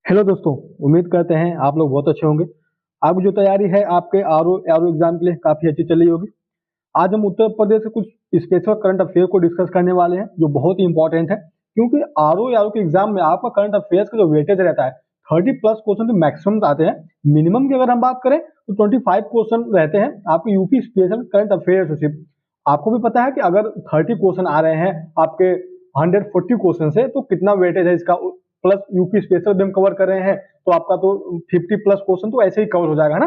Hello दोस्तों, उम्मीद करते हैं आप लोग बहुत अच्छे होंगे। आपकी जो तैयारी है आपके आरओ एआरओ एग्जाम के लिए काफ़ी अच्छी चल रही होगी। आज हम उत्तर प्रदेश के कुछ स्पेशल करंट अफेयर को डिस्कस करने वाले हैं जो बहुत ही इंपॉर्टेंट है, क्योंकि आरओ एआरओ के एग्जाम में आपका करंट अफेयर्स का जो वेटेज रहता है 30+ क्वेश्चन तो मैक्सिमम आते हैं। मिनिमम की अगर हम बात करें तो 25 क्वेश्चन रहते हैं आपके यूपी स्पेशल करंट अफेयर से सिर्फ। आपको भी पता है कि अगर 30 क्वेश्चन आ रहे हैं आपके 140 क्वेश्चन से तो कितना वेटेज है इसका, प्लस यूपी स्पेशल भी हम कवर कर रहे हैं तो आपका तो 50+ क्वेश्चन तो ऐसे ही कवर हो जाएगा ना।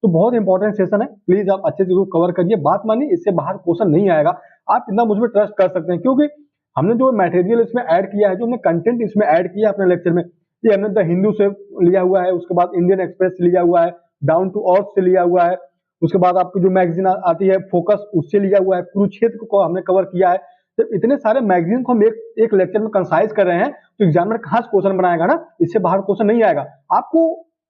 तो बहुत इंपॉर्टेंट सेशन है, प्लीज आप अच्छे से जरूर कवर करिए। बात मानिए, इससे बाहर क्वेश्चन नहीं आएगा। आप इतना मुझ पर ट्रस्ट कर सकते हैं, क्योंकि हमने जो मटेरियल इसमें ऐड किया है, जो हमने कंटेंट इसमें ऐड किया है अपने लेक्चर में, ये हमने द हिंदू से लिया हुआ है, उसके बाद इंडियन एक्सप्रेस से लिया हुआ है, डाउन टू अर्थ से लिया हुआ है, उसके बाद आपकी जो मैगजीन आती है फोकस उससे लिया हुआ है, कुरुक्षेत्र को हमने कवर किया है। तो इतने सारे मैगजीन को हम एक लेक्चर में कंसाइज कर रहे हैं, तो एग्जामिनर कहाँ से क्वेश्चन बनाएगा ना, इससे बाहर क्वेश्चन नहीं आएगा। आपको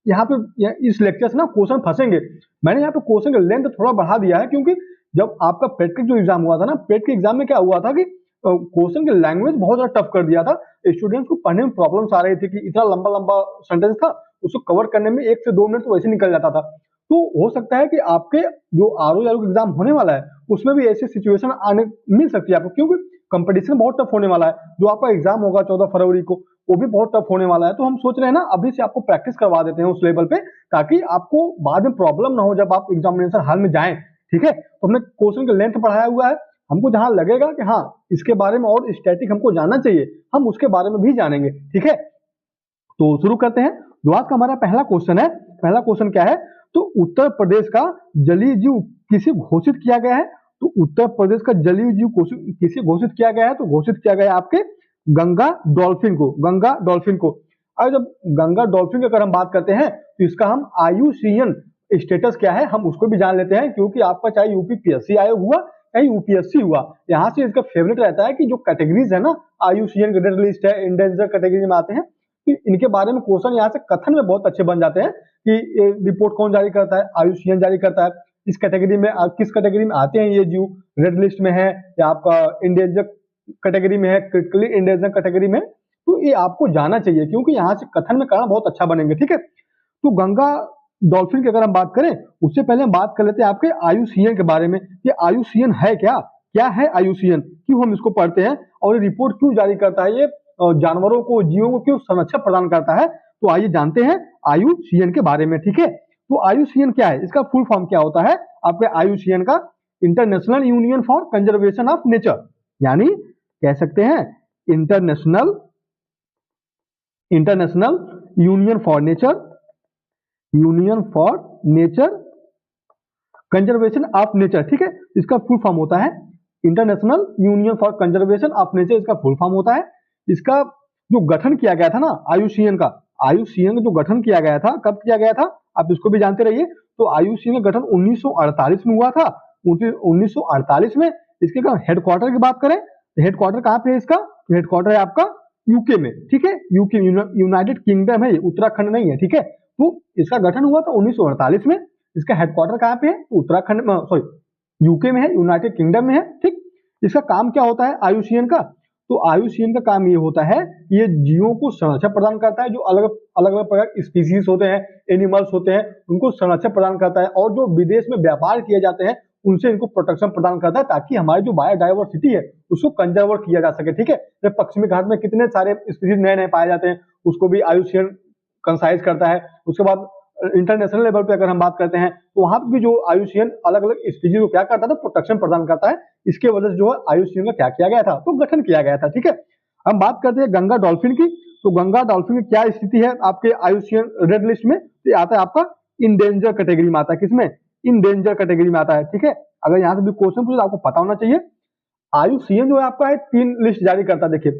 यहाँ पे इस लेक्चर से ना क्वेश्चन फंसेंगे। मैंने यहाँ पे क्वेश्चन का लेंथ थोड़ा बढ़ा दिया है, क्योंकि जब आपका पेट का जो एग्जाम हुआ था ना, पेट के एग्जाम में क्या हुआ था कि क्वेश्चन की लैंग्वेज बहुत ज्यादा टफ कर दिया था। स्टूडेंट्स को पढ़ने में प्रॉब्लम्स आ रही थी कि इतना लंबा लंबा सेंटेंस था, उसको कवर करने में 1 से 2 मिनट तो वैसे निकल जाता था। तो हो सकता है कि आपके जो आरओ एग्जाम होने वाला है उसमें भी ऐसी सिचुएशन आने मिल सकती है आपको, क्योंकि कंपटीशन बहुत टफ होने वाला है। जो आपका एग्जाम होगा 14 फरवरी को, वो भी बहुत टफ होने वाला है। तो हम सोच रहे हैं ना, अभी से आपको प्रैक्टिस करवा देते हैं उस लेवल पे, ताकि आपको बाद में प्रॉब्लम ना हो जब आप एग्जामिनेशन हॉल में जाएं। ठीक है, तो हमने क्वेश्चन का लेंथ बढ़ाया हुआ है। हमको जहां लगेगा कि हाँ इसके बारे में और स्टैटिक हमको जानना चाहिए, हम उसके बारे में भी जानेंगे। ठीक है, तो शुरू करते हैं। जो आज का हमारा पहला क्वेश्चन है, पहला क्वेश्चन क्या है, तो उत्तर प्रदेश का जलीय जीव किसे घोषित किया गया है। तो उत्तर प्रदेश का जलीय जीव किसे घोषित किया गया है, तो घोषित किया गया है आपके गंगा डॉल्फिन को, गंगा डॉल्फिन को। अब जब गंगा डॉल्फिन की अगर हम बात करते हैं तो इसका हम आयुसीएन स्टेटस क्या है हम उसको भी जान लेते हैं, क्योंकि आपका चाहे यूपीपीएससी आयोग हुआ चाहे यूपीएससी हुआ, यहाँ से इसका फेवरेट रहता है कि जो कैटेगरीज है ना, आयुसीएन रेड लिस्ट है, इंडेंजर कैटेगरी में आते हैं, कि इनके बारे में क्वेश्चन यहाँ से कथन में बहुत अच्छे बन जाते हैं कि ये रिपोर्ट कौन जारी करता है, आयुषीएन जारी करता है। इस कैटेगरी में किस कैटेगरी में आते हैं ये जीव, रेड लिस्ट में है या आपका इंडेंजर कैटेगरी में है, क्रिटिकली इंडेंजर कैटेगरी में। तो ये आपको जाना चाहिए, क्योंकि यहाँ से कथन में कारण बहुत अच्छा बनेंगे। ठीक है, तो गंगा डॉल्फिन की अगर हम बात करें, उससे पहले हम बात कर लेते हैं आपके आयुसीएन के बारे में। ये आयुसीएन है क्या, क्या है आयुसीएन, क्यों हम इसको पढ़ते हैं और ये रिपोर्ट क्यों जारी करता है, ये जानवरों को जीवों को क्यों संरक्षण प्रदान करता है। तो आइए जानते हैं आयुसीएन के बारे में। ठीक है, तो आयुसीएन क्या है, इसका फुल फॉर्म क्या होता है आपके आयुसीएन का, international union for conservation of nature, यानी कह सकते हैं international international union for nature, union for nature conservation of nature. ठीक है, इसका फुल फॉर्म होता है international union for conservation of nature, इसका फुल फॉर्म होता है। इसका जो गठन किया गया था ना आयुसीएन का, आयुसीएन का जो गठन किया गया था, कब किया गया था आप इसको भी जानते रहिए। तो आयुसीएन का गठन 1948 में हुआ था। 1948 में इसके हेडक्वार्टर की बात करें, हेडक्वार्टर कहाँ पे है इसका, हेडक्वार्टर है आपका यूके में। ठीक है, यूके यूनाइटेड किंगडम है, उत्तराखंड नहीं है। ठीक है, तो इसका गठन हुआ था 1948 में। इसका हेडक्वार्टर कहाँ पे है, तो उत्तराखंड में, सॉरी यूके में है, यूनाइटेड किंगडम में है। ठीक, इसका काम क्या होता है आयुसीएन का, तो आयुसीएन का काम ये होता है, ये जीवों को संरक्षण प्रदान करता है, जो अलग अलग प्रकार के स्पीसीज होते हैं, एनिमल्स होते हैं, उनको संरक्षण प्रदान करता है, और जो विदेश में व्यापार किए जाते हैं उनसे इनको प्रोटेक्शन प्रदान करता है, ताकि हमारी जो बायोडाइवर्सिटी है उसको कंजर्व किया जा सके। ठीक है, जब पश्चिमी घाट में कितने सारे स्पीसीज नए नए पाए जाते हैं, उसको भी आयुसीएन कंसाइज करता है। उसके बाद इंटरनेशनल लेवल पे अगर हम बात करते हैं, तो वहां पर भी जो आयुसीएन अलग अलग स्पीसीज को क्या करता था, प्रोटेक्शन प्रदान करता है। इसके वजह से जो है आयुसीएन का क्या किया गया था, तो गठन किया गया था। ठीक है, हम बात करते हैं गंगा डॉल्फिन की। तो गंगा डॉल्फिन की क्या स्थिति है आपके आयुसीएन रेड लिस्ट में, तो आता है आपका इंडेंजर कैटेगरी में आता है। किसमें, इंडेंजर कैटेगरी में आता है। ठीक है, अगर यहाँ से भी क्वेश्चन पूछे तो आपको पता होना चाहिए। आयुसीएन जो है आपका है 3 लिस्ट जारी करता है। देखिए,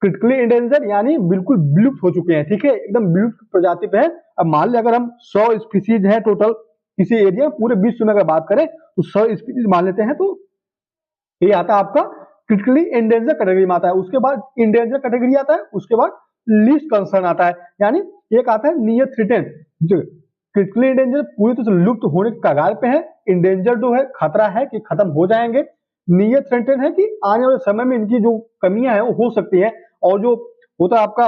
क्रिटिकली इंडेंजर यानी बिल्कुल विलुप्त हो चुके हैं। ठीक है, एकदम विलुप्त प्रजाति पे है। अब मान लिया अगर हम 100 स्पीसीज है टोटल किसी एरिया पूरे विश्व में अगर बात करें, तो 100 स्पीसीज मान लेते हैं, तो ये आता है आपका क्रिटिकली इंडेंजर कैटेगरी में आता है। उसके बाद इंडेंजर कैटेगरी आता है, उसके बाद लीस्ट कंसर्न आता है, यानी एक आता है नियर थ्रेटेन। क्रिटिकली इंडेंजर पूरी तरह से लुप्त होने के कगार पे है, इंडेंजर जो है खतरा है कि खत्म हो जाएंगे, नियर थ्रेटेन है कि आने वाले समय में इनकी जो कमियां हैं वो हो सकती है। और जो होता है आपका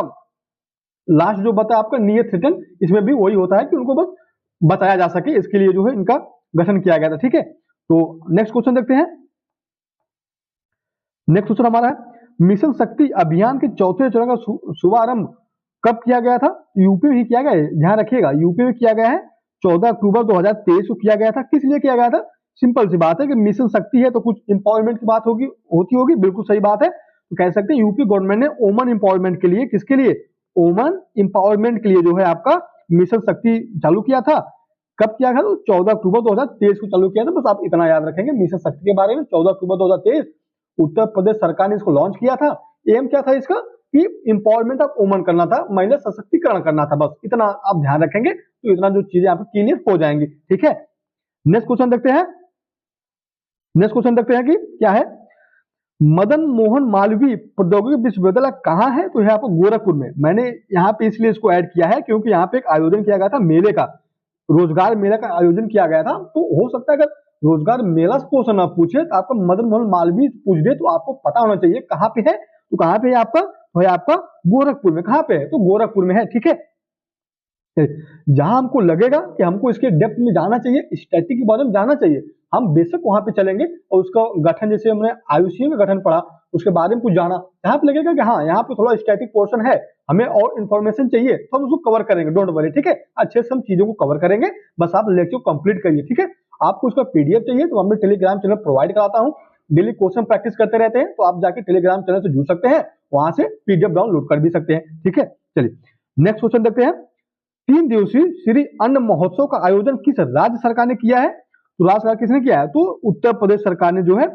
लास्ट जो बताया आपका नियत थ्रेटन, इसमें भी वही होता है कि उनको बस बताया जा सके, इसके लिए जो है इनका गठन किया गया था। ठीक है, तो नेक्स्ट क्वेश्चन देखते हैं। नेक्स्ट क्वेश्चन हमारा है मिशन शक्ति अभियान के चौथे चरण का शुभारंभ कब किया गया था? यूपी में ही किया गया है, ध्यान रखिएगा, यूपी में किया गया है, 14 अक्टूबर 2023 को किया गया था। किस लिए किया गया था? सिंपल सी बात है कि मिशन शक्ति है तो कुछ एम्पावरमेंट की बात होती होगी, बिल्कुल सही बात है। तो कह सकते हैं यूपी गवर्नमेंट ने वुमेन एम्पावरमेंट के लिए, किसके लिए? वुमेन एम्पावरमेंट के लिए जो है आपका मिशन शक्ति चालू किया था। कब किया था? तो 14 अक्टूबर 2023 को चालू किया था। बस आप इतना याद रखेंगे मिशन शक्ति के बारे में। 14 अक्टूबर 2023 उत्तर प्रदेश सरकार ने इसको लॉन्च किया था। एम क्या था इसका? कि एम्पावरमेंट ऑफ वुमेन करना था, महिला सशक्तिकरण करना था। बस इतना आप ध्यान रखेंगे तो इतना जो चीजें आपको क्लियर हो जाएंगी। ठीक है, नेक्स्ट क्वेश्चन देखते हैं। नेक्स्ट क्वेश्चन देखते हैं कि क्या है, मदन मोहन मालवीय प्रौद्योगिकी विश्वविद्यालय कहाँ है? तो यह आपको गोरखपुर में। मैंने यहाँ पे इसलिए इसको ऐड किया है क्योंकि यहाँ पे एक आयोजन किया गया था मेले का, रोजगार मेला का आयोजन किया गया था। तो हो सकता है अगर रोजगार मेला से क्वेश्चन आप पूछे तो आपको मदन मोहन मालवीय पूछ दे तो आपको पता होना चाहिए कहाँ पे है। तो कहाँ पे है आपका? तो है आपका गोरखपुर में। कहाँ पे है? तो गोरखपुर में है। ठीक है, जहां हमको लगेगा कि हमको इसके डेप्थ में जाना चाहिए, स्टैटिक के बारे में जानना चाहिए, हम बेशक वहां पे चलेंगे और उसका गठन, जैसे हमने आयुषी का गठन पढ़ा, उसके बारे में कुछ जाना, यहाँ पे लगेगा कि हाँ यहाँ पे थोड़ा स्टैटिक पोर्शन है, हमें और इन्फॉर्मेशन चाहिए तो हम उसको कवर करेंगे। डोंट वरी, ठीक है, अच्छे से हम चीजों को कवर करेंगे। बस आप लेक्चर कंप्लीट करिए। ठीक है, आपको उसका पीडीएफ चाहिए तो हमने टेलीग्राम चैनल प्रोवाइड कराता हूँ, डेली क्वेश्चन प्रैक्टिस करते रहते हैं, तो आप जाके टेलीग्राम चैनल से जुड़ सकते हैं, वहां से पीडीएफ डाउनलोड कर भी सकते हैं। ठीक है, चलिए नेक्स्ट क्वेश्चन देखते हैं। 3 दिवसीय श्री अन्न महोत्सव का आयोजन किस राज्य सरकार ने किया है? तो राज्य सरकार किसने किया है? तो उत्तर प्रदेश सरकार ने जो है,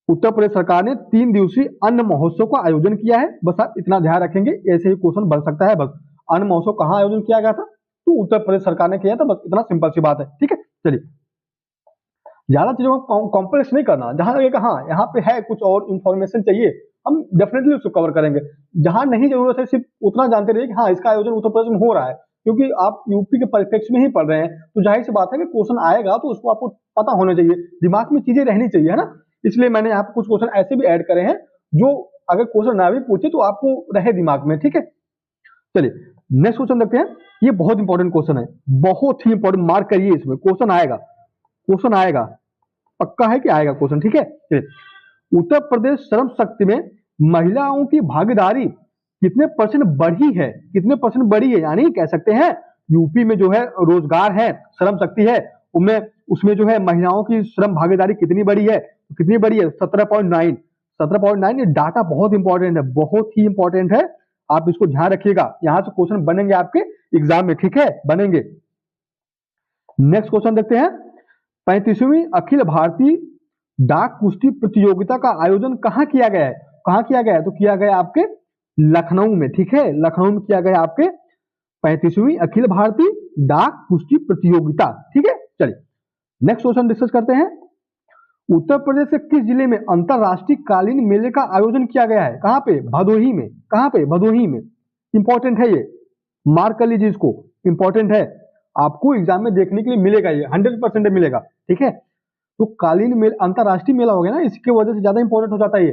उत्तर प्रदेश सरकार ने 3 दिवसीय अन्न महोत्सव का आयोजन किया है। बस आप इतना ध्यान रखेंगे, ऐसे ही क्वेश्चन बन सकता है। बस अन्न महोत्सव कहाँ आयोजन किया गया था? तो उत्तर प्रदेश सरकार ने किया था। बस इतना सिंपल सी बात है। ठीक है, चलिए ज्यादा चीजों को कॉम्प्लेक्स नहीं करना। जहां लगेगा हाँ यहाँ पे है कुछ और इन्फॉर्मेशन चाहिए, हम डेफिनेटली उसको कवर करेंगे। जहां नहीं जरूरत है सिर्फ उतना जानते रहिए कि हाँ इसका आयोजन उत्तर प्रदेश में हो रहा है, क्योंकि आप यूपी के परिप्रेक्ष्य में ही पढ़ रहे हैं, तो जाहिर सी बात है कि क्वेश्चन आएगा तो उसको आपको पता होना चाहिए, दिमाग में चीजें रहनी चाहिए, है ना। इसलिए मैंने यहाँ पे कुछ क्वेश्चन ऐसे भी ऐड करे हैं जो अगर क्वेश्चन ना भी पूछे तो आपको रहे दिमाग में। ठीक है, चलिए नेक्स्ट क्वेश्चन देखते हैं। ये बहुत इंपॉर्टेंट क्वेश्चन है, बहुत ही इंपॉर्टेंट, मार्क करिए, इसमें क्वेश्चन आएगा, क्वेश्चन आएगा, पक्का है कि आएगा क्वेश्चन। ठीक है, उत्तर प्रदेश श्रम शक्ति में महिलाओं की भागीदारी कितने परसेंट बढ़ी है? कितने परसेंट बढ़ी है? यानी कह सकते हैं यूपी में जो है रोजगार है, श्रम शक्ति है, उसमें जो है महिलाओं की श्रम भागीदारी कितनी बढ़ी है? कितनी बढ़ी है? 17.9। 17.9। ये डाटा बहुत इंपॉर्टेंट है, बहुत ही इंपॉर्टेंट है, आप इसको ध्यान रखिएगा, यहां से क्वेश्चन बनेंगे आपके एग्जाम में। ठीक है, बनेंगे। नेक्स्ट क्वेश्चन देखते हैं। 35वीं अखिल भारतीय डाक कुश्ती प्रतियोगिता का आयोजन कहाँ किया गया है? कहाँ किया गया है? तो किया गया आपके लखनऊ में। ठीक है, लखनऊ में किया गया आपके 35वीं अखिल भारतीय डाक कुश्ती प्रतियोगिता। ठीक है, चलिए नेक्स्ट क्वेश्चन डिस्कस करते हैं। उत्तर प्रदेश के किस जिले में अंतरराष्ट्रीय कालीन मेले का आयोजन किया गया है? कहाँ पे? भदोही में। कहाँ पे? भदोही में। इंपॉर्टेंट है ये, मार्क कर लीजिए इसको, इंपॉर्टेंट है, आपको एग्जाम में देखने के लिए मिलेगा, ये 100% मिलेगा। ठीक है, तो कालीन मेला अंतरराष्ट्रीय मेला हो गया ना, इसकी वजह से ज्यादा इंपॉर्टेंट हो जाता है ये।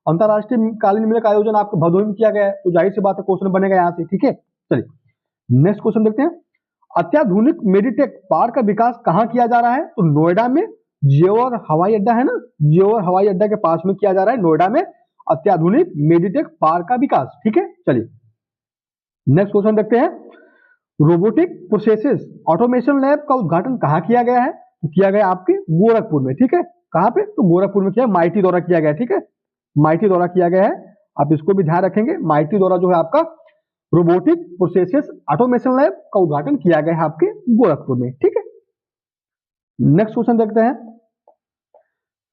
अंतरराष्ट्रीय कालीन मेले का आयोजन आपको भदोही में किया गया है, तो जाहिर सी बात है क्वेश्चन बनेगा यहाँ से। ठीक है, चलिए नेक्स्ट क्वेश्चन देखते हैं। अत्याधुनिक मेडिटेक पार्क का विकास कहाँ किया जा रहा है? तो नोएडा में, जेवर हवाई अड्डा है ना, जेवर हवाई अड्डा के पास में किया जा रहा है, नोएडा में अत्याधुनिक मेडिटेक पार्क का विकास। ठीक है, चलिए नेक्स्ट क्वेश्चन देखते हैं। रोबोटिक प्रोसेसेस ऑटोमेशन लैब का उद्घाटन कहाँ किया गया है? तो किया गया आपके गोरखपुर में। ठीक है, कहाँ पे? तो गोरखपुर में किया, माइटी द्वारा किया गया। ठीक है, माइटी द्वारा किया गया है, आप इसको भी ध्यान रखेंगे, माइटी द्वारा जो है आपका रोबोटिक प्रोसेसेस ऑटोमेशन लैब का उद्घाटन किया गया है आपके गोरखपुर में। ठीक है, नेक्स्ट क्वेश्चन देखते हैं।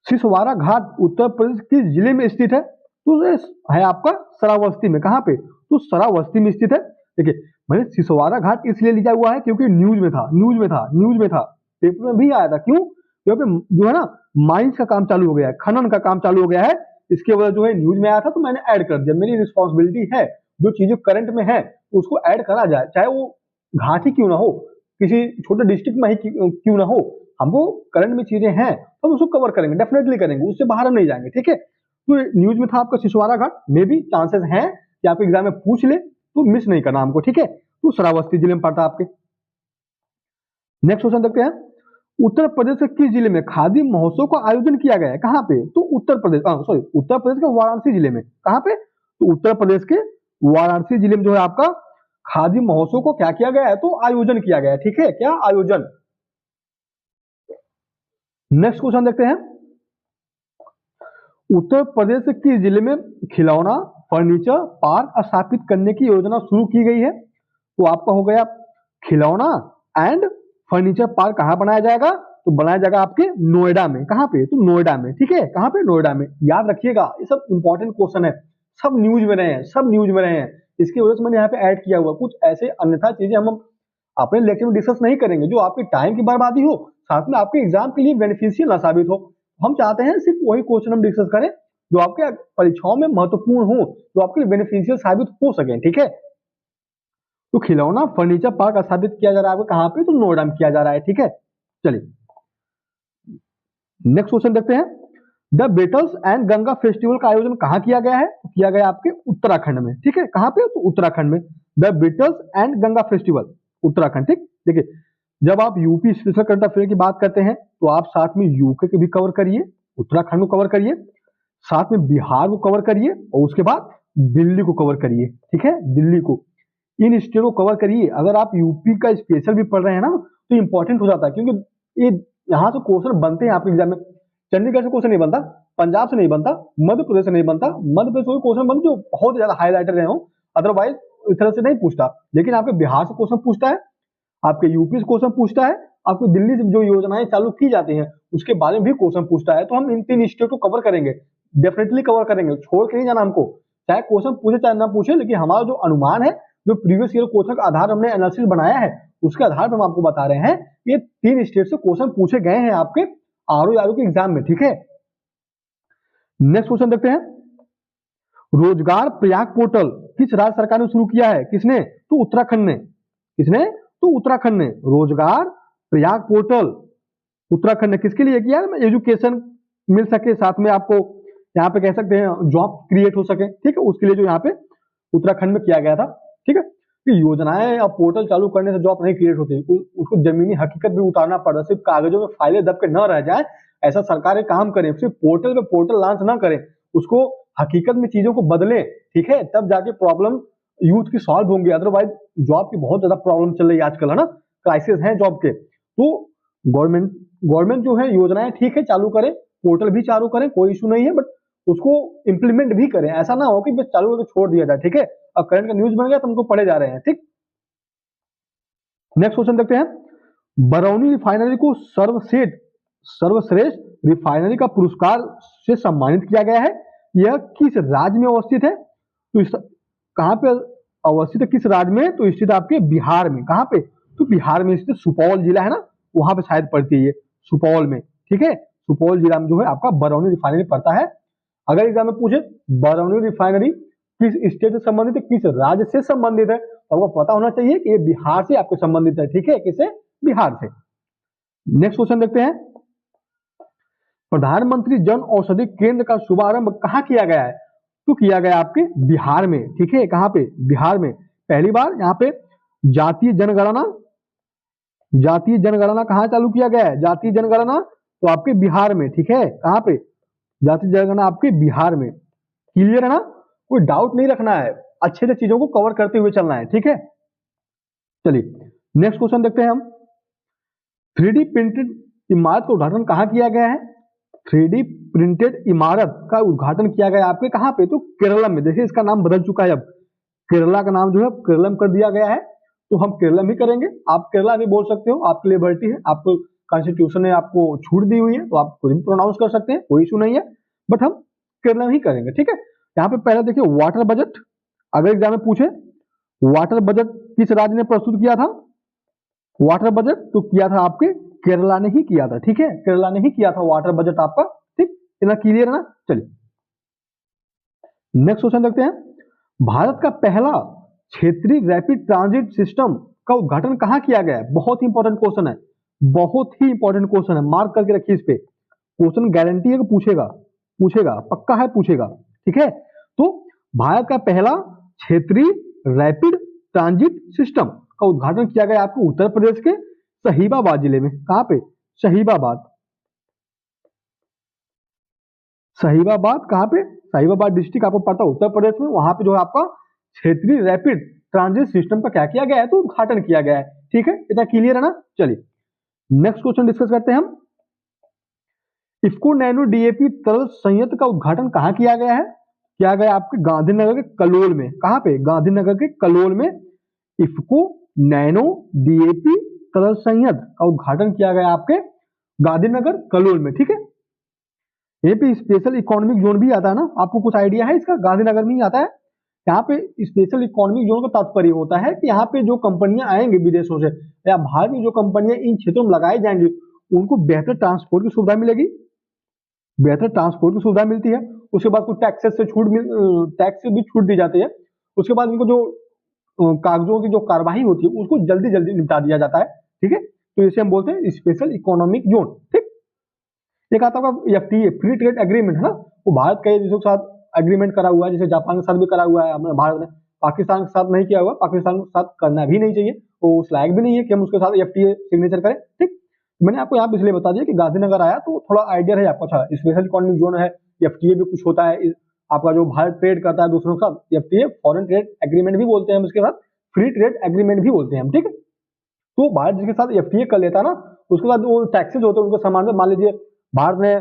सिसवारा घाट उत्तर प्रदेश किस जिले में स्थित है? तो है आपका श्रावस्ती में। कहाँ पे? तो श्रावस्ती में स्थित है। देखिए मैंने सिसवारा घाट इसलिए लिया हुआ है क्योंकि न्यूज में था, पेपर में भी आया था। क्यों? क्योंकि जो है ना माइंस का काम चालू हो गया है, खनन का काम चालू हो गया है, इसके वजह जो है न्यूज में आया था, तो मैंने ऐड कर दिया। मेरी रिस्पॉन्सिबिलिटी है जो चीजें करंट में है उसको ऐड करा जाए, चाहे वो घाट ही क्यों ना हो, किसी छोटे डिस्ट्रिक्ट में ही क्यों ना हो, हमको करंट में चीजें हैं तो हम उसको कवर करेंगे, डेफिनेटली करेंगे, उससे बाहर हम नहीं जाएंगे। ठीक है, तो न्यूज में था आपका सिसवारा घाट, में भी चांसेस हैं कि आपके एग्जाम में पूछ ले, तो मिस नहीं करना हमको, ठीक है। तो श्रावस्ती जिले में पड़ता है आपके। नेक्स्ट क्वेश्चन देखते हैं, उत्तर प्रदेश के किस जिले में खादी महोत्सव का आयोजन किया गया है? कहां पे? तो उत्तर प्रदेश के वाराणसी जिले में। कहां पे? तो उत्तर प्रदेश के वाराणसी जिले में जो है आपका खादी महोत्सव को क्या किया गया है? तो आयोजन किया गया है, ठीक है। क्या? आयोजन। नेक्स्ट क्वेश्चन देखते हैं, उत्तर प्रदेश के किस जिले में खिलौना फर्नीचर पार्क स्थापित करने की योजना शुरू की गई है? तो आपका हो गया खिलौना एंड फर्नीचर पार्क कहां बनाया जाएगा? तो बनाया जाएगा आपके नोएडा में। कहां पे? तो नोएडा में, ठीक है। कहां पे? नोएडा में। याद रखिएगा, ये सब इंपॉर्टेंट क्वेश्चन है, सब न्यूज में रहे हैं, सब न्यूज में रहे हैं। इसकी वजह से मैंने यहाँ पे ऐड किया हुआ। कुछ ऐसे अन्यथा चीजें हम अपने लेक्चर में डिस्कस नहीं करेंगे जो आपके टाइम की बर्बादी हो, साथ में आपके एग्जाम के लिए बेनिफिशियल ना साबित हो। हम चाहते हैं सिर्फ वही क्वेश्चन हम डिस्कस करें जो आपके परीक्षाओं में महत्वपूर्ण हो, जो आपके लिए बेनिफिशियल साबित हो सके, ठीक है। तो खिलौना फर्नीचर पार्क स्थापित किया जा रहा है कहां पे? तो नोएडा में किया जा रहा है, ठीक है। चलिए नेक्स्ट क्वेश्चन देखते हैं, the battles and Ganga festival का आयोजन कहां किया गया है? तो किया गया आपके उत्तराखंड में, ठीक है। कहां पे? तो उत्तराखंड में। The battles and Ganga festival Uttarakhand, ठीक। देखिए, जब आप यूपी स्पेशल करंट अफेयर की बात करते हैं तो आप साथ में यूके को भी कवर करिए, उत्तराखंड को कवर करिए, साथ में बिहार को कवर करिए और उसके बाद दिल्ली को कवर करिए, ठीक है। दिल्ली को, इन स्टेट को कवर करिए। अगर आप यूपी का स्पेशल भी पढ़ रहे हैं ना तो इंपॉर्टेंट हो जाता है, क्योंकि ये यहाँ से क्वेश्चन बनते हैं आपके एग्जाम में। चंडीगढ़ से क्वेश्चन नहीं बनता, पंजाब से नहीं बनता, मध्य प्रदेश से नहीं बनता। मध्य प्रदेश से क्वेश्चन बनते जो बहुत ज्यादा हाईलाइटेड रहे हो, अदरवाइज इस तरह से नहीं पूछता। लेकिन आपके बिहार से क्वेश्चन पूछता है, आपके यूपी से क्वेश्चन पूछता है, आपको दिल्ली से जो योजनाएं चालू की जाती हैं उसके बारे में भी क्वेश्चन पूछता है। तो हम इन 3 स्टेट को कवर करेंगे, डेफिनेटली कवर करेंगे, छोड़ के नहीं जाना हमको। चाहे क्वेश्चन पूछे चाहे ना पूछे, लेकिन हमारा जो अनुमान है, जो प्रीवियस ईयर क्वेश्चन का आधार हमने एनालिसिस बनाया है, उसके आधार पर हम आपको बता रहे हैं ये 3 स्टेट से क्वेश्चन पूछे गए हैं आपके आरओ के एग्जाम में, ठीक है। नेक्स्ट क्वेश्चन देखते हैं, रोजगार प्रयाग पोर्टल किस राज्य सरकार ने शुरू किया है? किसने? तो उत्तराखंड ने। किसने? तो उत्तराखंड ने। रोजगार प्रयाग पोर्टल उत्तराखंड ने किसके लिए किया? एजुकेशन मिल सके, साथ में आपको यहाँ पे कह सकते हैं जॉब क्रिएट हो सके, ठीक है। उसके लिए जो यहाँ पे उत्तराखंड में किया गया था, ठीक है। कि योजनाएं या पोर्टल चालू करने से जॉब नहीं क्रिएट होती, उसको जमीनी हकीकत भी उतारना पड़ता, सिर्फ कागजों में फाइलें दब के न रह जाए, ऐसा सरकारें काम करें। सिर्फ पोर्टल पे पोर्टल लॉन्च ना करें, उसको हकीकत में चीजों को बदलें, ठीक है। तब जाके प्रॉब्लम यूथ की सॉल्व होंगी। अदरवाइज जॉब की बहुत ज्यादा प्रॉब्लम चल रही है आजकल, है ना, क्राइसिस है जॉब के। तो गवर्नमेंट जो है योजनाएं ठीक है चालू करे, पोर्टल भी चालू करें, कोई इशू नहीं है, बट उसको इंप्लीमेंट भी करें। ऐसा ना हो कि बस चालू करके छोड़ दिया जाए, ठीक है। अब करंट का न्यूज बन गया तो हमको पढ़े जा रहे हैं, ठीक। नेक्स्ट क्वेश्चन देखते हैं, बरौनी रिफाइनरी को सर्वश्रेष्ठ रिफाइनरी का पुरस्कार से सम्मानित किया गया है। यह किस राज्य में अवस्थित है? तो कहां पे अवस्थित है? किस राज्य में? तो स्थित आपके बिहार में। कहां पे? तो बिहार में स्थित सुपौल जिला है ना, वहां पे शायद पड़ती है, सुपौल में, ठीक है। सुपौल जिला में जो है आपका बरौनी रिफाइनरी पड़ता है। अगर एग्जाम में पूछे बरौनी रिफाइनरी किस स्टेट से संबंधित है, किस राज्य से संबंधित है, तो आपको पता होना चाहिए कि ये बिहार से आपको संबंधित है, ठीक है। किससे? बिहार से। नेक्स्ट क्वेश्चन देखते हैं, प्रधानमंत्री जन औषधि केंद्र का शुभारंभ कहां किया गया है? तो किया गया आपके बिहार में, ठीक है। कहां पे? बिहार में। पहली बार यहाँ पे जातीय जनगणना कहां चालू किया गया है? जातीय जनगणना तो आपके बिहार में, ठीक है। कहां पे? जातीय जनगणना आपके बिहार में। क्लियर है ना? कोई डाउट नहीं रखना है, अच्छे से चीजों को कवर करते हुए चलना है, ठीक है। चलिए नेक्स्ट क्वेश्चन देखते हैं हम, 3D प्रिंटेड इमारत का उद्घाटन कहां किया गया है? 3D प्रिंटेड इमारत का उद्घाटन किया गया आपके कहां पे? तो केरला में। देखिए इसका नाम बदल चुका है, अब केरला का नाम जो है केरलम कर दिया गया है, तो हम केरलम ही करेंगे। आप केरला भी बोल सकते हो, आपके लिए लिबर्टी है, आपको कॉन्स्टिट्यूशन ने आपको छूट दी हुई है, तो आप खुद भी प्रोनाउंस कर सकते हैं, कोई इशू नहीं है, बट हम केरलम ही करेंगे, ठीक है। यहाँ पे पहले देखिए वाटर बजट, अगर एग्जाम में पूछे वाटर बजट किस राज्य ने प्रस्तुत किया था? वाटर बजट तो किया था आपके केरला ने ही किया था, ठीक है। केरला ने ही किया था वाटर बजट आपका, ठीक। इतना क्लियर है ना? चलिए नेक्स्ट क्वेश्चन देखते हैं, भारत का पहला क्षेत्रीय रैपिड ट्रांजिट सिस्टम का उद्घाटन कहां किया गया है? बहुत ही इंपॉर्टेंट क्वेश्चन है, बहुत ही इंपॉर्टेंट क्वेश्चन है, मार्क करके रखिए इस पे। क्वेश्चन गारंटी है कि पूछेगा, पक्का है पूछेगा, ठीक है। तो भारत का पहला क्षेत्रीय रैपिड ट्रांजिट सिस्टम का उद्घाटन किया गया आपको उत्तर प्रदेश के शहीबाबाद जिले में। कहां पे? शहीबाबाद। शहीबाबाद कहां पे? शहीबाबाद डिस्ट्रिक्ट आपको पता है उत्तर प्रदेश में। वहां पे जो है आपका क्षेत्रीय रैपिड ट्रांजिट सिस्टम का क्या किया गया है? तो उद्घाटन किया गया है। ठीक है, इतना क्लियर है ना? चलिए नेक्स्ट क्वेश्चन डिस्कस करते हैं हम। इफ्को नैनो डीएपी तरल संयंत्र का उद्घाटन कहां किया गया है? किया गया आपके गांधीनगर के कलोल में। कहां पे? गांधीनगर के कलोल में इफ्को नैनो डीएपी तरल संयंत्र का उद्घाटन किया गया आपके गांधीनगर कलोल में। ठीक है, यहीं पे स्पेशल इकोनॉमिक जोन भी आता है ना, आपको कुछ आइडिया है इसका? गांधीनगर में ही आता है। यहाँ पे स्पेशल इकोनॉमिक जोन का तात्पर्य होता है कि यहाँ पे जो कंपनियां आएंगी विदेशों से या भारत में जो कंपनियां इन क्षेत्रों में लगाई जाएंगी उनको बेहतर ट्रांसपोर्ट की सुविधा मिलेगी, बेहतर ट्रांसपोर्ट की सुविधा मिलती है। उसके बाद कुछ टैक्सेस से टैक्स से भी छूट दी जाती है। उसके बाद उनको जो कागजों की जो कार्यवाही होती है उसको जल्दी जल्दी निपटा दिया जाता है। ठीक है, तो इसे हम बोलते हैं स्पेशल इकोनॉमिक जोन। ठीक, एक आता है एफटीए, फ्री ट्रेड एग्रीमेंट है ना, वो भारत के देशों के साथ एग्रीमेंट करा हुआ है, जैसे जापान के साथ भी करा हुआ है हमने भारत ने, पाकिस्तान के साथ नहीं किया हुआ। पाकिस्तान के साथ करना भी नहीं चाहिए, वो उस लायक भी नहीं है कि हम उसके साथ एफटीए सिग्नेचर करें। ठीक, मैंने आपको यहाँ पे इसलिए बता दिया कि गांधीनगर आया तो थोड़ा आइडिया है आपको। अच्छा, स्पेशल इकोनॉमिक जोन है, एफटीए भी कुछ होता है आपका, जो भारत ट्रेड करता है दूसरों के साथ, एफटीए फॉरेन ट्रेड एग्रीमेंट भी बोलते हैं हम, इसके साथ फ्री ट्रेड एग्रीमेंट भी बोलते हैं हम। ठीक है, तो भारत जिसके साथ एफटीए कर लेता है ना, उसके बाद वो टैक्सेस होते हैं उनके सामान में। मान लीजिए भारत ने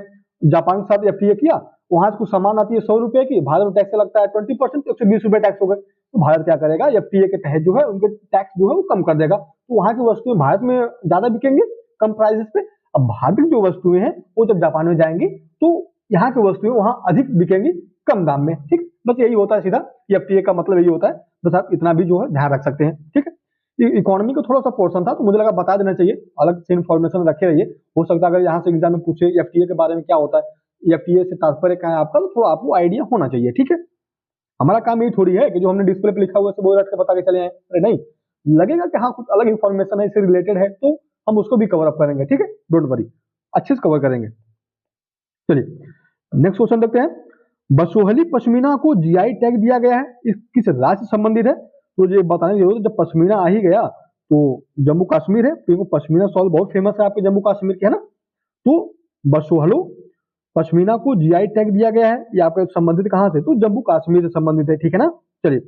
जापान के साथ एफटीए किया, वहां से कुछ सामान आती है 100 रुपए की, भारत में टैक्स लगता है 20%, 120 रुपए टैक्स हो गए। तो भारत क्या करेगा? एफटीए के तहत जो है उनके टैक्स जो है वो कम कर देगा, तो वहां की वस्तुएं भारत में ज्यादा बिकेंगे कम प्राइसेस पे। अब भारत की जो वस्तुएं हैं वो जब जापान में जाएंगी तो यहाँ की वस्तुएं वहां अधिक बिकेंगी कम दाम में। ठीक, बस यही होता है सीधा, एफटीए का मतलब यही होता है। बस आप इतना भी जो है ध्यान रख सकते हैं। ठीक है, इकोनॉमी का थोड़ा सा पोर्शन था तो मुझे लगा बता देना चाहिए, अलग से इन्फॉर्मेशन रखे रहिए। हो सकता है अगर यहाँ से एग्जाम में पूछे एफटीए के बारे में क्या होता है, एफटीए से तात्पर्य क्या है आपका, तो थोड़ा आपको आइडिया होना चाहिए। ठीक है, हमारा काम यही थोड़ी है कि जो हमने डिस्प्ले पे लिखा हुआ है वो रट के बता के चले आए। अरे नहीं, लगेगा कि हाँ कुछ अलग इन्फॉर्मेशन है इससे रिलेटेड है तो हम उसको भी कवर अप करेंगे। ठीक है, डोंट वरी, अच्छे से कवर करेंगे। चलिए नेक्स्ट क्वेश्चन देखते हैं। बसोहली पश्मीना को जीआई टैग दिया गया है, इस किस राज्य से संबंधित है? तो ये बताने की जरूरत है, जब पश्मीना आ ही गया तो जम्मू कश्मीर है, क्योंकि पश्मीना शॉल बहुत फेमस है आपके जम्मू कश्मीर के, है ना। तो बसोहलो पश्मीना को जीआई टैग दिया गया है, ये आपका संबंधित कहां से? तो जम्मू कश्मीर से संबंधित है। ठीक है ना। चलिए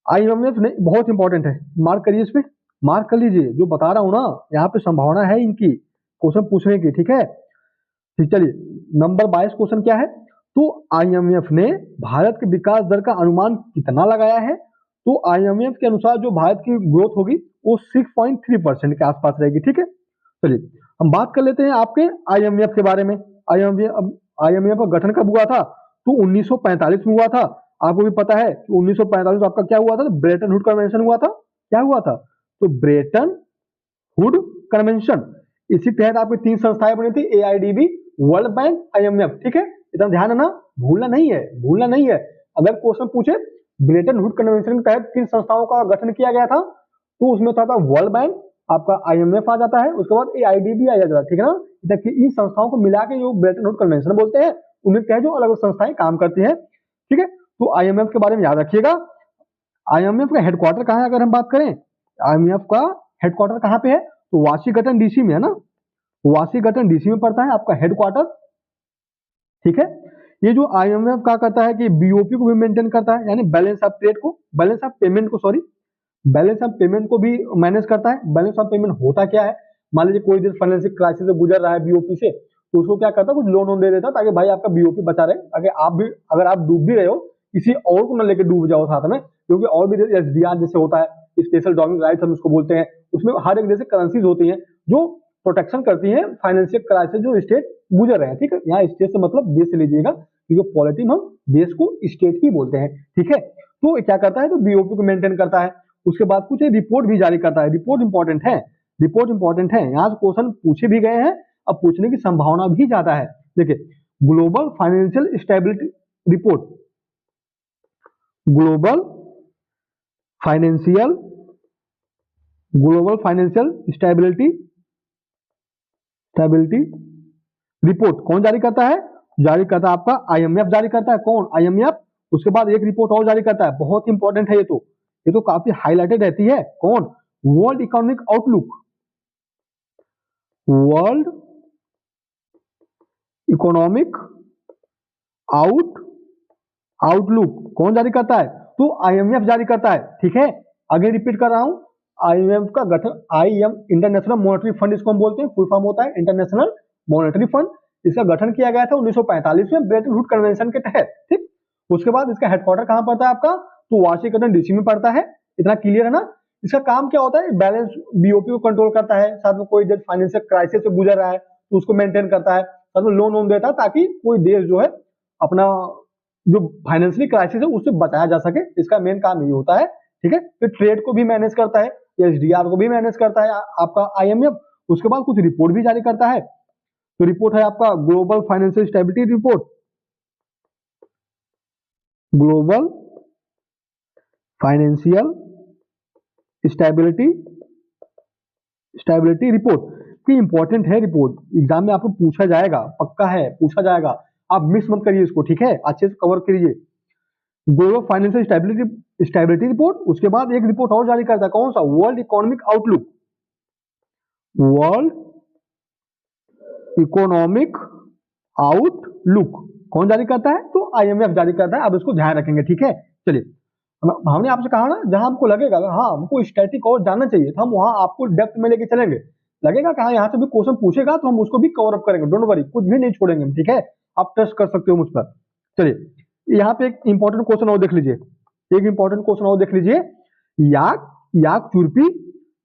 आईएमएफ ने, बहुत इंपॉर्टेंट है, मार्क करिए, इस पे मार्क कर लीजिए, जो बता रहा हूं ना यहाँ पे संभावना है इनकी क्वेश्चन पूछने की। ठीक है, ठीक, चलिए नंबर 22 क्वेश्चन क्या है? तो आईएमएफ ने भारत के विकास दर का अनुमान कितना लगाया है? तो आईएमएफ के अनुसार जो भारत की ग्रोथ होगी वो 6.3% के आसपास रहेगी। ठीक है, चलिए हम बात कर लेते हैं आपके आईएमएफ के बारे में। आईएमएफ का गठन कब हुआ था? तो 1945 में हुआ था। आपको भी पता है कि 1945 में आपका क्या हुआ था? ब्रेटन वुड कन्वेंशन हुआ था। क्या हुआ था? तो ब्रेटन वुड कन्वेंशन, इसी तहत आपकी 3 संस्थाएं बनी थी, एआईडीबी, वर्ल्ड बैंक, आईएमएफ। ठीक है, इतना ध्यान है ना, भूलना नहीं है, भूलना नहीं है। अगर क्वेश्चन पूछे ब्रेटन वुड कन्वेंशन के तहत किन संस्थाओं का गठन किया गया था, तो उसमें था वर्ल्ड बैंक, आपका आईएमएफ आ जाता है, उसके बाद एआईडीबी आ जाता है। ठीक है ना, देखिए इन संस्थाओं को मिला के जो ब्रेटन वुड कन्वेंशन बोलते हैं, उनके तहत जो अलग अलग संस्थाएं काम करती हैं। ठीक है, तो आईएमएफ के बारे में याद रखिएगा। आईएमएफ का हेडक्वार्टर कहाँ है? अगर हम बात करें आईएमएफ का हेडक्वार्टर कहाँ पे है, तो वाशिंगटन डीसी में है ना, वाशिंगटन डीसी में पड़ता है आपका हेडक्वार्टर। ठीक है, ये जो आईएमएफ क्या करता है कि बीओपी को भी मेंटेन करता है, यानी बैलेंस ऑफ ट्रेड को, बैलेंस ऑफ पेमेंट को, सॉरी बैलेंस ऑफ पेमेंट को भी मैनेज करता है। बैलेंस ऑफ पेमेंट होता क्या है? मान लीजिए कोई देश फाइनेंशियल क्राइसिस से गुजर रहा है बीओपी से, तो उसको क्या करता है, कुछ लोन दे देता ताकि भाई आपका बीओपी बचा रहे, अगर आप डूब भी रहे हो किसी और को न लेके डूब जाओ साथ में, क्योंकि और भी एसडीआर जैसे होता है, स्पेशल डोमिनिक राइट्स हम उसको बोलते हैं, उसमें हर एक जैसे करेंसीज होती हैं जो प्रोटेक्शन करती है फाइनेंशियल क्राइसिस जो स्टेट गुजर रहे हैं। ठीक है, यहाँ स्टेट से मतलब देश से लीजिएगा, क्योंकि पॉलिटी में हम देश को स्टेट ही बोलते हैं। ठीक है, तो क्या करता है, तो बीओपी को मेंटेन करता है। उसके बाद कुछ रिपोर्ट भी जारी करता है। रिपोर्ट इंपॉर्टेंट है, रिपोर्ट इंपॉर्टेंट है, यहाँ से क्वेश्चन पूछे भी गए हैं, अब पूछने की संभावना भी ज्यादा है। देखिए global financial stability report, global financial stability report कौन जारी करता है? जारी करता है आपका आईएमएफ जारी करता है। कौन? आईएमएफ। उसके बाद एक रिपोर्ट और जारी करता है, बहुत इंपॉर्टेंट है ये, तो ये तो काफी हाईलाइटेड रहती है। कौन? World economic outlook. World economic outlook कौन जारी करता है? तो आईएमएफ जारी करता है। ठीक है, आगे रिपीट कर रहा हूं, आईएमएफ का गठन, आईएम इंटरनेशनल मॉनेटरी फंड इसको हम बोलते हैं, फुल फॉर्म होता है इंटरनेशनल मॉनेटरी फंड। इसका गठन किया गया था 1945 में ब्रेटन वुड कन्वेंशन के तहत। ठीक, उसके बाद इसका हेडक्वार्टर कहां पड़ता है आपका? तो वाशिंगटन डीसी में पड़ता है। इतना क्लियर है ना? इसका काम क्या होता है? बैलेंस बीओपी को कंट्रोल करता है, साथ में कोई जब फाइनेंशियल क्राइसिस से गुजर रहा है तो उसको मेंटेन करता है, साथ में लोन देता है ताकि कोई देश जो है अपना जो फाइनेंशियल क्राइसिस है उससे बचाया जा सके। इसका मेन काम ये होता है। ठीक है, फिर ट्रेड को भी मैनेज करता है, एसडीआर को भी मैनेज करता है आपका आईएमएफ। उसके बाद कुछ रिपोर्ट भी जारी करता है। तो रिपोर्ट है आपका global financial stability report, global financial stability report की इंपॉर्टेंट है रिपोर्ट, एग्जाम में आपको पूछा जाएगा, पक्का है पूछा जाएगा, आप मिस मत करिए इसको। ठीक है, अच्छे से कवर करिए। Global financial stability report. उसके बाद एक रिपोर्ट और जारी करता है, कौन सा? World economic outlook. World economic outlook कौन जारी करता है? तो आईएमएफ जारी करता है। अब इसको ध्यान रखेंगे। ठीक है, चलिए, हमने आपसे कहा ना जहां हमको लगेगा हाँ हमको स्टैटिक और जानना चाहिए तो हम वहां आपको डेप्थ में लेके चलेंगे। लगेगा कि हाँ यहाँ से भी क्वेश्चन पूछेगा तो हम उसको भी कवर अप करेंगे, डोंट वरी, कुछ भी नहीं छोड़ेंगे। ठीक है, आप ट्रस्ट कर सकते हो मुझ पर। चलिए, यहाँ पे एक इंपॉर्टेंट क्वेश्चन और देख लीजिए, एक इंपॉर्टेंट क्वेश्चन और देख लीजिए। याक चुरपी,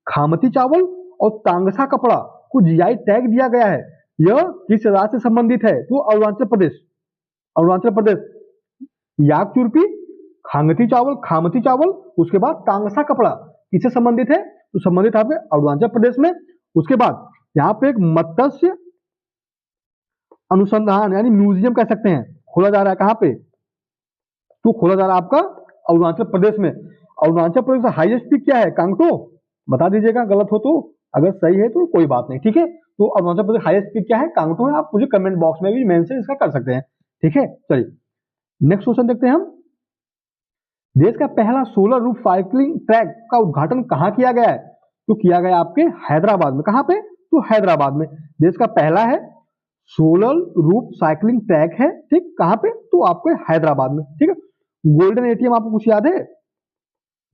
खामती चावल और तांगसा कपड़ा को जीआई टैग दिया गया है, यह किस राज्य से संबंधित है? तो अरुणाचल प्रदेश। अरुणाचल प्रदेश। याक चुरपी, खामती चावल, उसके बाद तांगसा कपड़ा किससे संबंधित है? तो संबंधित है अरुणाचल प्रदेश में। उसके बाद यहाँ पे एक मत्स्य अनुसंधान यानी म्यूजियम कह सकते हैं खोला जा रहा है। कहां पे? तो खोला जा रहा है आपका अरुणाचल प्रदेश में। अरुणाचल प्रदेश का हाईएस्ट पीक क्या है? कांगटो। बता दीजिएगा गलत हो तो, अगर सही है तो कोई बात नहीं। ठीक है, तो अरुणाचल प्रदेश हाईएस्ट पीक क्या है? कांगटो है। आप मुझे कमेंट बॉक्स में भी मेंशन इसका कर सकते हैं। ठीक है, चलिए नेक्स्ट क्वेश्चन देखते हैं हम। देश का पहला सोलर रूफ साइकिलिंग ट्रैक का उद्घाटन कहां किया गया है? तो किया गया आपके हैदराबाद में। कहां पे? तो हैदराबाद में। देश का पहला है सोलर रूफ साइकिलिंग ट्रैक है। ठीक, कहां पे? तो आपके हैदराबाद में। ठीक है, गोल्डन एटीएम आपको कुछ याद है?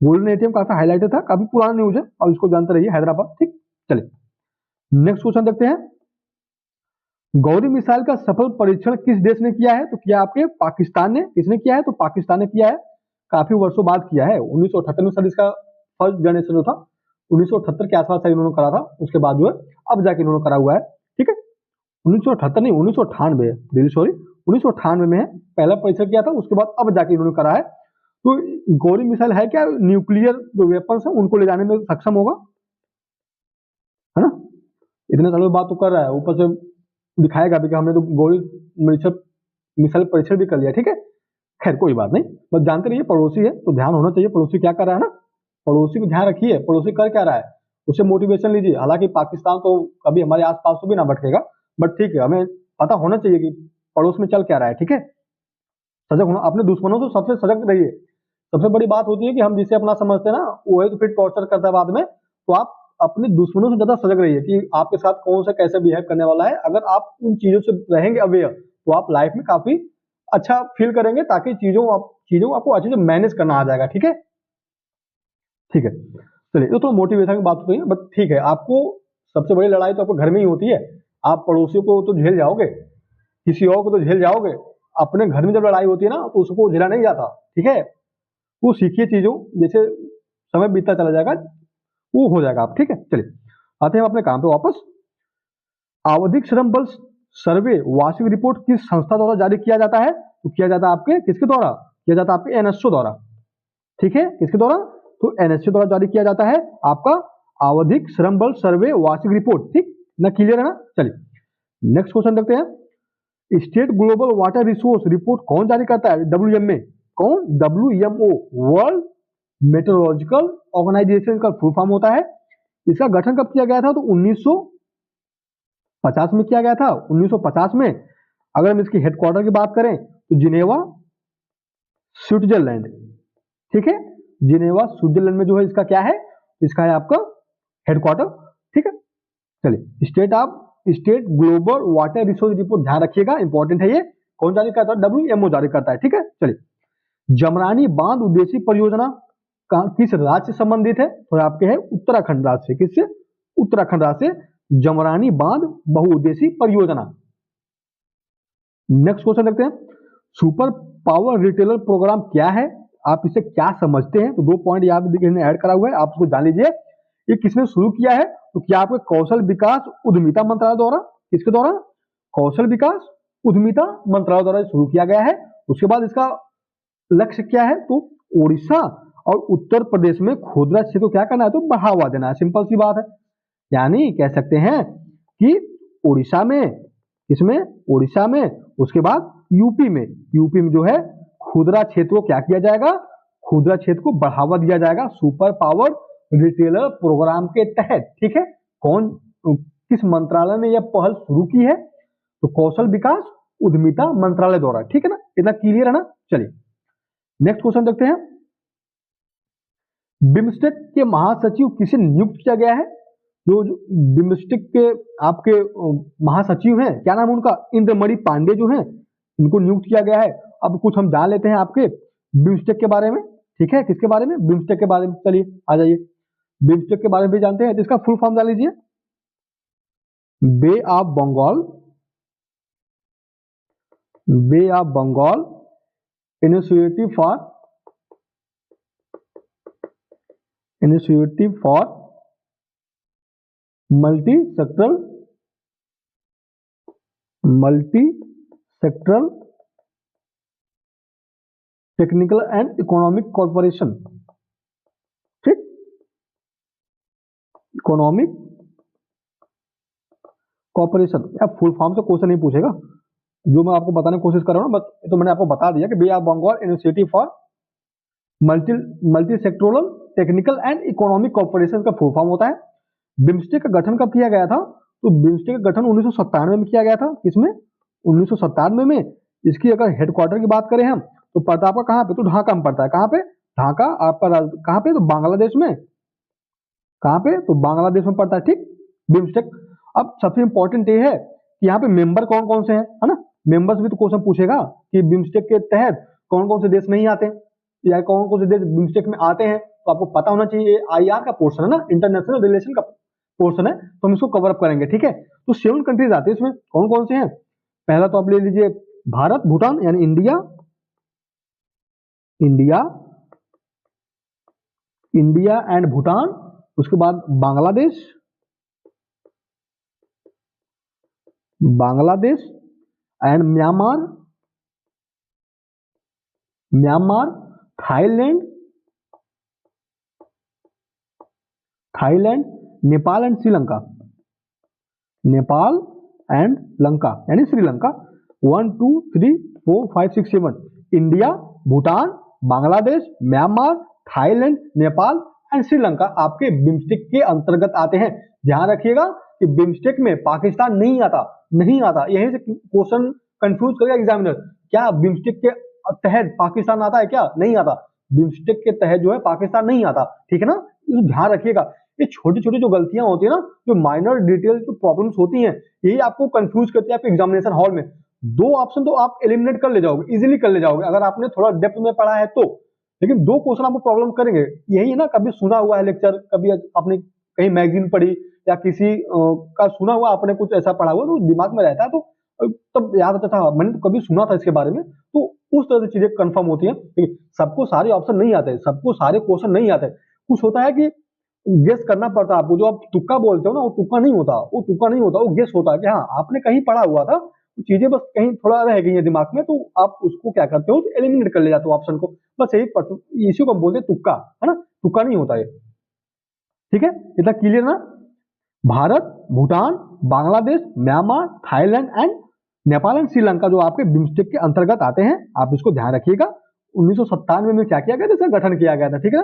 गोल्डन एटीएम काफी हाईलाइटेड था, काफी पुराना न्यूज है, और इसको जानते रहिए, हैदराबाद। ठीक, चलिए नेक्स्ट क्वेश्चन देखते हैं। गौरी मिसाइल का सफल परीक्षण किस देश ने किया है? तो किया आपके पाकिस्तान ने। किसने किया है? तो पाकिस्तान ने किया है, काफी वर्षों बाद किया है। 1978 में सर इसका फर्स्ट जनरेशन जो था 1978 के आसपास इन्होंने करा था। उसके बाद जो है अब जाके इन्होंने करा हुआ है। ठीक है, 1978 नहीं, 1998 दिल सॉरी 1998 में है पहला परीक्षण किया था, उसके बाद अब जाके इन्होंने करा है। तो गौरी मिसाइल है क्या? न्यूक्लियर जो वेपन्स है उनको ले जाने में सक्षम होगा, है ना? इतने सालों बात तो कर रहा है, ऊपर से दिखाएगा भी कि हमने तो गौरी मिसाइल परीक्षण भी कर लिया। ठीक है, खैर कोई बात नहीं, बस जानते रहिए पड़ोसी है तो ध्यान होना चाहिए पड़ोसी क्या कर रहा है ना। पड़ोसी को ध्यान रखिए, पड़ोसी कर क्या रहा है, उससे मोटिवेशन लीजिए। हालांकि पाकिस्तान तो कभी हमारे आसपास तो भी ना भटकेगा, बट ठीक है, हमें पता होना चाहिए कि पड़ोस में चल क्या रहा है। ठीक है, सजग होना, अपने दुश्मनों से सबसे सजग रहिए। सबसे बड़ी बात होती है कि हम जिसे अपना समझते हैं ना वो है तो फिर टॉर्चर करता है बाद में। तो आप अपने दुश्मनों से ज्यादा सजग रहिए कि आपके साथ कौन सा कैसे बिहेव करने वाला है। अगर आप उन चीजों से रहेंगे अवेयर तो आप लाइफ में काफी अच्छा फील करेंगे, ताकि चीजों को आपको अच्छे से मैनेज करना आ जाएगा। ठीक है, ठीक है, चलिए तो मोटिवेशन की बात होती है, बट ठीक है, आपको सबसे बड़ी लड़ाई तो आपको घर में ही होती है। आप पड़ोसियों को तो झेल जाओगे, किसी और को तो झेल जाओगे, अपने घर में जब लड़ाई होती है ना तो उसको झेला नहीं जाता। ठीक है, वो सीखिए चीजों, जैसे समय बीतता चला जाएगा वो हो जाएगा आप। ठीक है, चलिए आते हैं अपने काम पे वापस। आवधिक श्रम बल सर्वे वार्षिक रिपोर्ट किस संस्था द्वारा जारी किया जाता है? तो किया जाता है आपके किसके द्वारा? किया जाता है आपके एनएसओ द्वारा। ठीक है, किसके द्वारा? तो एनएसओ द्वारा जारी किया जाता है आपका आवधिक श्रम बल सर्वे वार्षिक रिपोर्ट। ठीक ना, क्लियर है ना? चलिए नेक्स्ट क्वेश्चन देखते हैं। State global water resource report कौन जारी करता है? WMA। कौन? WMO, वर्ल्ड मेट्रोलॉजिकल ऑर्गेनाइजेशन का फुल फॉर्म होता है। इसका गठन कब किया गया था? तो 1950 में किया गया था। 1950 में। अगर हम इसकी हेडक्वार्टर की बात करें तो जिनेवा, स्विट्जरलैंड। ठीक है, जिनेवा स्विट्जरलैंड में जो है इसका क्या है, इसका है आपका हेडक्वार्टर। ठीक है, चलिए state global water resource report ध्यान रखिएगा, इंपॉर्टेंट है ये। कौन जारी करता है? WMO जारी करता है। ठीक है, चलिए जमरानी बांध उद्देश्य परियोजना किस राज्य से संबंधित है? तो आपके है उत्तराखंड राज्य से। किससे? उत्तराखंड राज्य से जमरानी बांध बहुउद्देशीय परियोजना। नेक्स्ट क्वेश्चन देखते हैं, सुपर पावर रिटेलर प्रोग्राम क्या है? आप इसे क्या समझते हैं? तो 2 पॉइंट यहाँ पे ऐड करा हुआ है, आप उसको जान लीजिए। ये किसने शुरू किया है? तो क्या आपके कौशल विकास उद्यमिता मंत्रालय द्वारा, किसके द्वारा? कौशल विकास उद्यमिता मंत्रालय द्वारा शुरू किया गया है। उसके बाद इसका लक्ष्य क्या है? तो ओडिशा और उत्तर प्रदेश में खुदरा क्षेत्र को क्या करना है? तो बढ़ावा देना है। सिंपल सी बात है, यानी कह सकते हैं कि ओडिशा में, किसमें? ओडिशा में, उसके बाद यूपी में जो है खुदरा क्षेत्र को क्या किया जाएगा? खुदरा क्षेत्र को बढ़ावा दिया जाएगा सुपर पावर रिटेलर प्रोग्राम के तहत। ठीक है, कौन, किस मंत्रालय ने यह पहल शुरू की है? तो कौशल विकास उद्यमिता मंत्रालय द्वारा। ठीक है ना, इतना क्लियर है ना? चलिए नेक्स्ट क्वेश्चन देखते हैं, बिम्स्टेक के महासचिव किसे नियुक्त किया गया है? जो बिम्स्टेक के आपके महासचिव हैं, क्या नाम उनका? इंद्रमणि पांडे जो हैं, इनको नियुक्त किया गया है। अब कुछ हम जान लेते हैं आपके बिम्स्टेक के बारे में। ठीक है, किसके बारे में? बिम्स्टेक के बारे में। चलिए आ जाइए, बिम्स्टेक के बारे में भी जानते हैं। तो इसका फुल फॉर्म जान लीजिए, Bay of Bengal initiative for multi sectoral technical and economic corporation. ठीक, इकोनॉमिक कॉर्पोरेशन। या फुल फॉर्म से क्वेश्चन नहीं पूछेगा, जो मैं आपको बताने की कोशिश कर रहा हूँ, बस तो मैंने आपको बता दिया कि Bay of Bengal initiative for multi sectoral technical and economic corporation का फुल फॉर्म होता है। बिम्स्टेक का गठन कब किया गया था? तो बिम्स्टेक का गठन 1997 में किया गया था। किसमें? 1997 में। इसकी अगर हेडक्वार्टर की बात करें हम, तो पड़ता आपका कहाँ पे? तो ढाका में पड़ता है। कहाँ पे? ढाका आपका कहाँ पे? तो बांग्लादेश में। कहाँ पे? तो बांग्लादेश में पड़ता है। ठीक, बिम्स्टेक। अब सबसे इंपॉर्टेंट ये है कि यहाँ पे मेंबर कौन कौन से हैं, है ना? मेंबर्स भी तो क्वेश्चन पूछेगा कि बिम्स्टेक के तहत कौन कौन से देश नहीं आते या कौन कौन से देश बिम्स्टेक में आते हैं। तो आपको पता होना चाहिए, IR का पोर्शन है ना, इंटरनेशनल रिलेशन का पोर्शन है, तो हम इसको कवर अप करेंगे। ठीक है, तो 7 कंट्रीज आते हैं इसमें। कौन कौन से हैं? पहला तो आप ले लीजिए भारत, भूटान यानी इंडिया एंड भूटान। उसके बाद Bangladesh and Myanmar, Thailand, Nepal and Sri Lanka. Nepal and Lanka यानी Sri Lanka. 1 2 3 4 5 6 7 India, Bhutan, Bangladesh, Myanmar, Thailand, Nepal and Sri Lanka आपके बिम्स्टेक के अंतर्गत आते हैं। ध्यान रखिएगा कि बिम्स्टेक में पाकिस्तान नहीं आता। यहीं से क्वेश्चन कंफ्यूज करेगा एग्जामिनर, क्या बिम्स्टेक के तहत पाकिस्तान आता है? क्या नहीं आता। बिम्स्टेक के तहत जो है पाकिस्तान नहीं आता। ठीक है ना, ध्यान रखिएगा। ये छोटी छोटी जो गलतियां होती है ना, जो माइनर डिटेल जो प्रॉब्लम्स होती हैं, यही आपको कंफ्यूज करती है आपके एग्जामिनेशन हॉल में। 2 ऑप्शन तो आप एलिमिनेट कर ले जाओगे, इजीली कर ले जाओगे अगर आपने थोड़ा डेप्थ में पढ़ा है तो। लेकिन 2 क्वेश्चन आपको प्रॉब्लम करेंगे। यही है ना, कभी सुना हुआ है लेक्चर, कभी आपने कहीं मैगजीन पढ़ी या किसी का सुना हुआ, आपने कुछ ऐसा पढ़ा हुआ तो दिमाग में रहता है, तो तब याद आता था मैंने तो कभी सुना था इसके बारे में। तो उस तरह से चीजें कंफर्म होती हैं। सबको सारे ऑप्शन नहीं आते, सबको सारे क्वेश्चन नहीं आते। कुछ होता है कि गेस करना पड़ता है आपको। जो आप तुक्का बोलते हो ना, वो तुक्का नहीं होता, वो गेस होता है कि हाँ आपने कहीं पढ़ा हुआ था, चीजें बस कहीं थोड़ा रह गई है दिमाग में, तो आप उसको क्या करते हो, तो एलिमिनेट कर ले जाते हो ऑप्शन को। बस यही इसी को हम बोलते हैं तुक्का, है ना? तुक्का नहीं होता है। ठीक है, इतना क्लियर ना? Bharat, Bhutan, Bangladesh, Myanmar, Thailand and Nepal and Sri Lanka जो आपके बिम्स्टेक के अंतर्गत आते हैं, आप इसको ध्यान रखिएगा। 1997 में क्या किया गया था? इसका गठन किया गया था। ठीक है,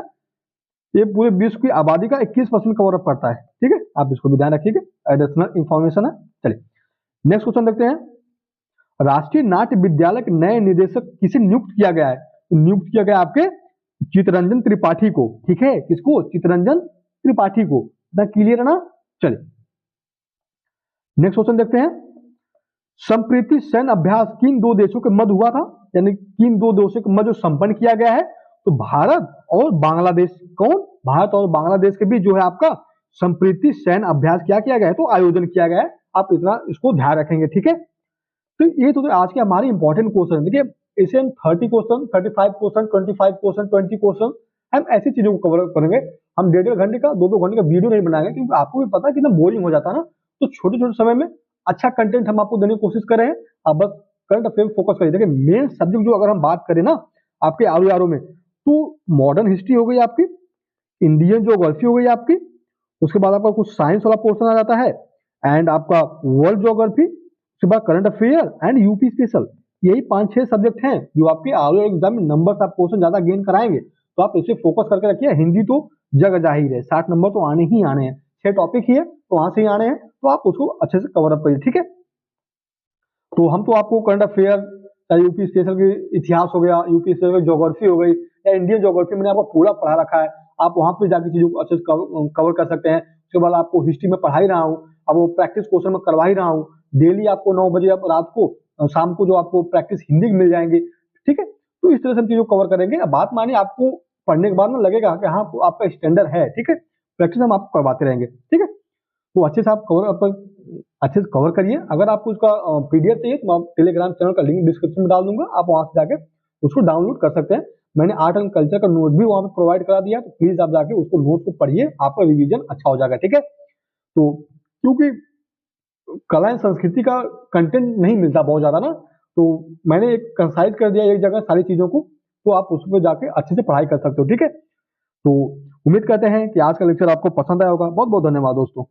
ये पूरे विश्व की आबादी का 21% कवर अप करता है। ठीक है, आप इसको भी ध्यान रखिएगा, एडिशनल इंफॉर्मेशन है। चलिए नेक्स्ट क्वेश्चन देखते हैं, राष्ट्रीय नाट्य विद्यालय के नए निदेशक किसे नियुक्त किया गया है? नियुक्त किया गया आपके चितरंजन त्रिपाठी को, ठीक है, किसको? चितरंजन त्रिपाठी को। क्लियर है ना? चलिए नेक्स्ट क्वेश्चन देखते हैं। संप्रीति सैन्य अभ्यास किन दो देशों के मध्य हुआ था, यानी किन दो देशों के मध्य संपन्न किया गया है? तो भारत और बांग्लादेश। कौन? भारत और बांग्लादेश के बीच जो है आपका संप्रीति सैन्य अभ्यास क्या किया गया है? तो आयोजन किया गया है। आप इतना इसको ध्यान रखेंगे, ठीक है। तो ये तो आज के हमारे इंपॉर्टेंट क्वेश्चन। देखिए इसे हम 30 क्वेश्चन, 35 क्वेश्चन, 25 क्वेश्चन, 20 क्वेश्चन, हम ऐसी चीजों को कवर करेंगे। हम 1.5 घंटे का 2-2 घंटे का वीडियो नहीं बनाएंगे, क्योंकि आपको भी पता है कितना बोरिंग हो जाता है ना। तो छोटे छोटे समय में अच्छा कंटेंट हम आपको देने की कोशिश कर रहे हैं। आप बस करंट अफेयर फोकस करिए। देखिए मेन सब्जेक्ट जो अगर हम बात करें ना आपके आर में, तो मॉडर्न हिस्ट्री हो गई आपकी, इंडियन ज्योग्राफी हो गई आपकी, उसके बाद आपका कुछ साइंस वाला पोर्शन आ जाता है, एंड आपका वर्ल्ड ज्योग्राफी, उसके बाद current affair and UP special. यही 5-6 सब्जेक्ट हैं जो आपके आर एग्जाम में नंबर आप क्वेश्चन ज्यादा गेन कराएंगे। तो आप इसे फोकस करके रखिए। हिंदी तो जगह जाहिर है, 60 नंबर तो आने ही आने हैं। 6 टॉपिक ही है तो वहां से ही आने हैं, तो आप उसको अच्छे से कवर अप करिए, ठीक है। तो हम तो आपको करंट अफेयर, चाहे यूपी स्पेशल की इतिहास हो गया, यूपी स्पेशल की ज्योग्राफी हो गई, या इंडियन ज्योग्राफी मैंने आपको पूरा पढ़ा रखा है। आप वहां पे जाके चीजों को अच्छे से कवर कर सकते हैं। उसके बाद आपको हिस्ट्री में पढ़ा ही रहा हूँ, अब वो प्रैक्टिस क्वेश्चन में करवा ही रहा हूँ। डेली आपको 9 बजे रात को शाम को जो आपको प्रैक्टिस हिंदी की मिल जाएंगे, ठीक है। तो इस तरह से हम चीजों को कवर करेंगे। अब बात मानिए आपको पढ़ने के बाद ना लगेगा कि हाँ आपका स्टैंडर्ड है, ठीक है। प्रैक्टिस हम आपको करवाते रहेंगे, ठीक है। तो अच्छे से आप अच्छे से कवर करिए। अगर आपको उसका पीडीएफ चाहिए तो मैं टेलीग्राम चैनल का लिंक डिस्क्रिप्शन में डाल दूंगा, आप वहां से जाके उसको डाउनलोड कर सकते हैं। मैंने आर्ट एंड कल्चर का नोट भी वहां पे प्रोवाइड करा दिया, तो प्लीज आप जाके उसको नोट को पढ़िए, आपका रिवीजन अच्छा हो जाएगा, ठीक है। तो क्योंकि कला एंड संस्कृति का कंटेंट नहीं मिलता बहुत ज्यादा ना, तो मैंने एक कंसाइज कर दिया एक जगह सारी चीजों को, तो आप उस पर जाके अच्छे से पढ़ाई कर सकते हो, ठीक है। तो उम्मीद करते हैं कि आज का लेक्चर आपको पसंद आया होगा। बहुत बहुत धन्यवाद दोस्तों।